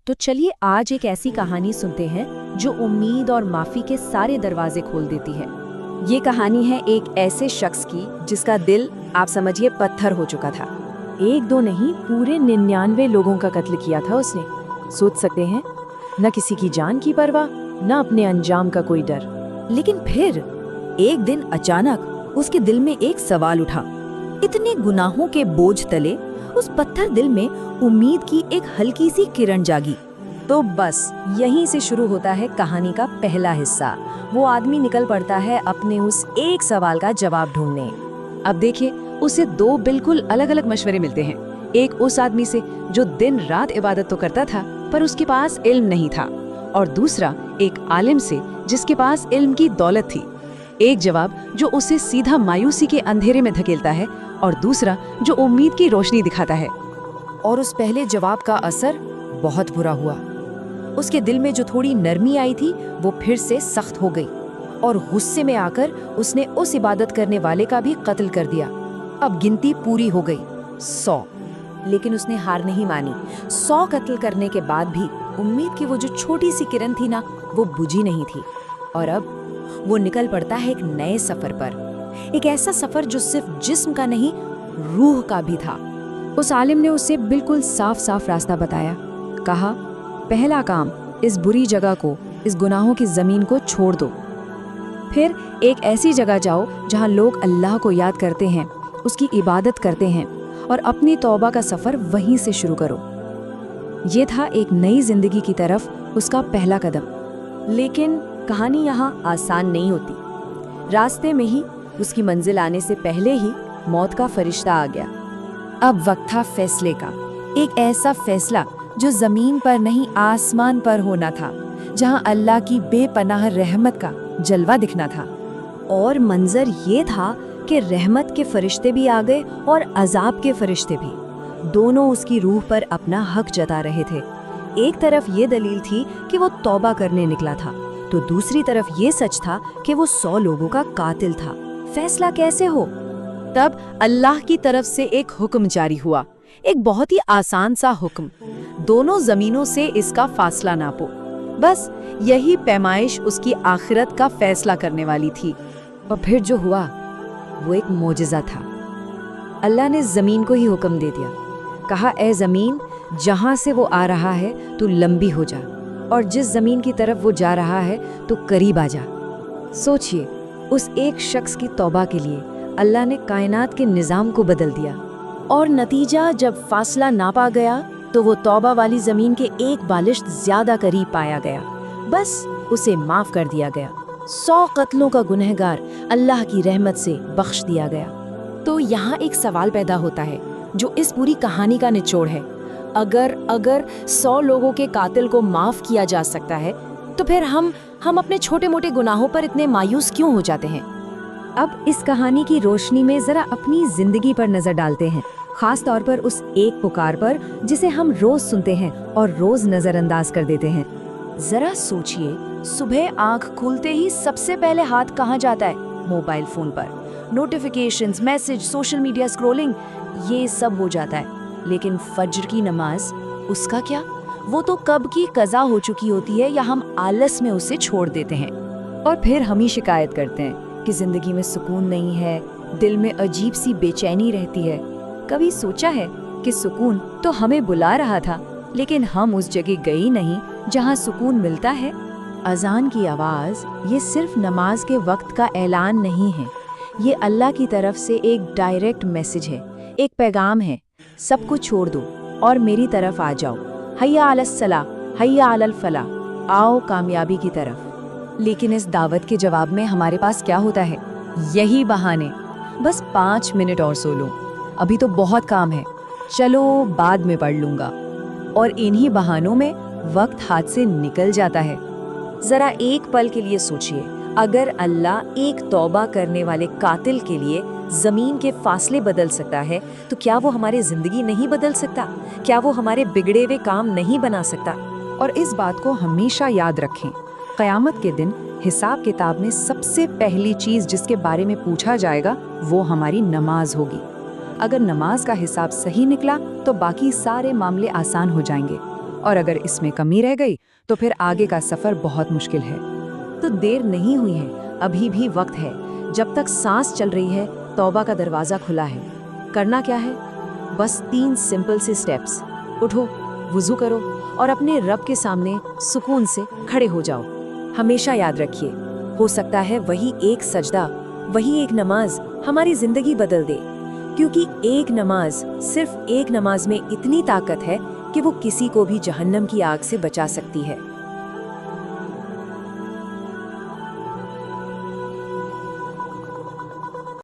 तो चलिए आज एक ऐसी कहानी सुनते हैं जो उम्मीद और माफी के सारे दरवाजे खोल देती है। ये कहानी है एक ऐसे शख्स की जिसका दिल आप समझिए पत्थर हो चुका था। एक दो नहीं, पूरे 99 लोगों का कत्ल किया था उसने। सोच सकते हैं, न किसी की जान की परवाह, न अपने अंजाम का कोई डर। लेकिन फिर एक दिन अचानक उसके दिल में एक सवाल उठा। इतने गुनाहों के बोझ तले उस पत्थर दिल में उम्मीद की एक हल्की सी किरण जागी। तो बस यहीं से शुरू होता है कहानी का पहला हिस्सा। वो आदमी निकल पड़ता है अपने उस एक सवाल का जवाब ढूंढने। अब देखिए, उसे दो बिल्कुल अलग अलग मशवरे मिलते हैं। एक उस आदमी से जो दिन रात इबादत तो करता था पर उसके पास इल्म नहीं था, और दूसरा एक आलिम से जिसके पास इल्म की दौलत थी। एक जवाब जो उसे सीधा मायूसी के अंधेरे में धकेलता है और दूसरा जो उम्मीद की रोशनी दिखाता है। और उस पहले जवाब का असर बहुत बुरा हुआ। उसके दिल में जो थोड़ी नरमी आई थी वो फिर से सख्त हो गई, और गुस्से में आकर उसने उस इबादत करने वाले का भी कत्ल कर दिया। अब गिनती पूरी हो गई, 100। लेकिन उसने हार नहीं मानी। 100 कत्ल करने के बाद भी उम्मीद की वो जो छोटी सी किरण थी ना, वो बुझी नहीं थी। और अब वो निकल पड़ता है एक नए सफर पर, एक ऐसा सफर जो सिर्फ जिस्म का नहीं, रूह का भी था। उस आलिम ने उसे बिल्कुल साफ साफ रास्ता बताया। कहा, पहला काम, इस बुरी जगह को, इस गुनाहों की जमीन को छोड़ दो। फिर एक ऐसी जगह जाओ जहां लोग अल्लाह को याद करते हैं, उसकी इबादत करते हैं, और अपनी तौबा का सफर वहीं से शुरू करो। ये था एक नई जिंदगी की तरफ उसका पहला कदम। लेकिन कहानी यहाँ आसान नहीं होती। रास्ते में ही उसकी मंजिल आने से पहले ही मौत का फरिश्ता आ गया। अब वक्त था फैसले का, एक ऐसा फैसला जो जमीन पर नहीं आसमान पर होना था, जहाँ अल्लाह की बेपनाह रहमत का जलवा दिखना था। और मंजर ये था कि रहमत के फरिश्ते भी आ गए और अजाब के फरिश्ते भी। दोनों उसकी रूह पर अपना हक जता रहे थे। एक तरफ ये दलील थी कि वो तौबा करने निकला था, तो दूसरी तरफ ये सच था कि वो 100 लोगों का कातिल था। फैसला कैसे हो? तब अल्लाह की तरफ से एक हुक्म जारी हुआ, एक बहुत ही आसान सा हुक्म। दोनों जमीनों से इसका फासला नापो। बस यही पैमाइश उसकी आखिरत का फैसला करने वाली थी। और फिर जो हुआ वो एक मोजिज़ा था। अल्लाह ने जमीन को ही हुक्म दे दिया। कहा, ए जमीन, जहां से वो आ रहा है तू लंबी हो जा, और जिस जमीन की तरफ वो जा रहा है तो करीब आ जा। सोचिए, उस एक शख्स की तौबा के लिए अल्लाह ने कायनात के निज़ाम को बदल दिया। और नतीजा जब फासला नापा गया तो वो तौबा वाली जमीन के एक बालिश ज्यादा करीब पाया गया। बस उसे माफ कर दिया गया। 100 कत्लों का गुनहगार अल्लाह की रहमत से बख्श दिया गया। तो यहाँ एक सवाल पैदा होता है जो इस पूरी कहानी का निचोड़ है। अगर 100 लोगों के कातिल को माफ किया जा सकता है, तो फिर हम अपने छोटे मोटे गुनाहों पर इतने मायूस क्यों हो जाते हैं? अब इस कहानी की रोशनी में जरा अपनी जिंदगी पर नजर डालते हैं, खास तौर पर उस एक पुकार पर जिसे हम रोज सुनते हैं और रोज नजरअंदाज कर देते हैं। जरा सोचिए, सुबह आंख खुलते ही सबसे पहले हाथ कहाँ जाता है? मोबाइल फोन पर। Notifications, message, social media scrolling, ये सब हो जाता है। लेकिन फज्र की नमाज, उसका क्या? वो तो कब की कज़ा हो चुकी होती है, या हम आलस में उसे छोड़ देते हैं। और फिर हम ही शिकायत करते हैं कि जिंदगी में सुकून नहीं है, दिल में अजीब सी बेचैनी रहती है। कभी सोचा है कि सुकून तो हमें बुला रहा था, लेकिन हम उस जगह गए नहीं जहाँ सुकून मिलता है? अजान की आवाज़ ये सिर्फ नमाज के वक्त का ऐलान नहीं है, ये अल्लाह की तरफ से एक डायरेक्ट मैसेज है, एक पैगाम है। सब कुछ छोड़ दो और मेरी तरफ आ जाओ। हय्या अलस सलाह, हय्या अलल फलाह, आओ कामयाबी की तरफ। लेकिन इस दावत के जवाब में हमारे पास क्या होता है? यही बहाने। बस 5 मिनट और सो लो, अभी तो बहुत काम है, चलो बाद में पढ़ लूंगा। और इन्हीं बहानों में वक्त हाथ से निकल जाता है। जरा एक पल के लिए सोचिए, अगर अल्लाह एक तौबा करने वाले कातिल के लिए जमीन के फासले बदल सकता है, तो क्या वो हमारी जिंदगी नहीं बदल सकता? क्या वो हमारे बिगड़े हुए काम नहीं बना सकता? और इस बात को हमेशा याद रखें, क़यामत के दिन हिसाब किताब में सबसे पहली चीज़ जिसके बारे में पूछा जाएगा वो हमारी नमाज होगी। अगर नमाज का हिसाब सही निकला तो बाकी सारे मामले आसान हो जाएंगे। اور اگر اس میں کمی رہ گئی تو پھر آگے کا سفر بہت مشکل ہے۔ تو دیر نہیں ہوئی ہے، ابھی بھی وقت ہے۔ جب تک سانس چل رہی ہے توبہ کا دروازہ کھلا ہے۔ کرنا کیا ہے؟ بس 3 سمپل سے سٹیپس۔ اٹھو، وضو کرو اور اپنے رب کے سامنے سکون سے کھڑے ہو جاؤ۔ ہمیشہ یاد رکھیے، ہو سکتا ہے وہی ایک سجدہ، وہی ایک نماز ہماری زندگی بدل دے، کیونکہ ایک نماز، صرف ایک نماز میں اتنی طاقت ہے کہ وہ کسی کو بھی جہنم کی آگ سے بچا سکتی ہے۔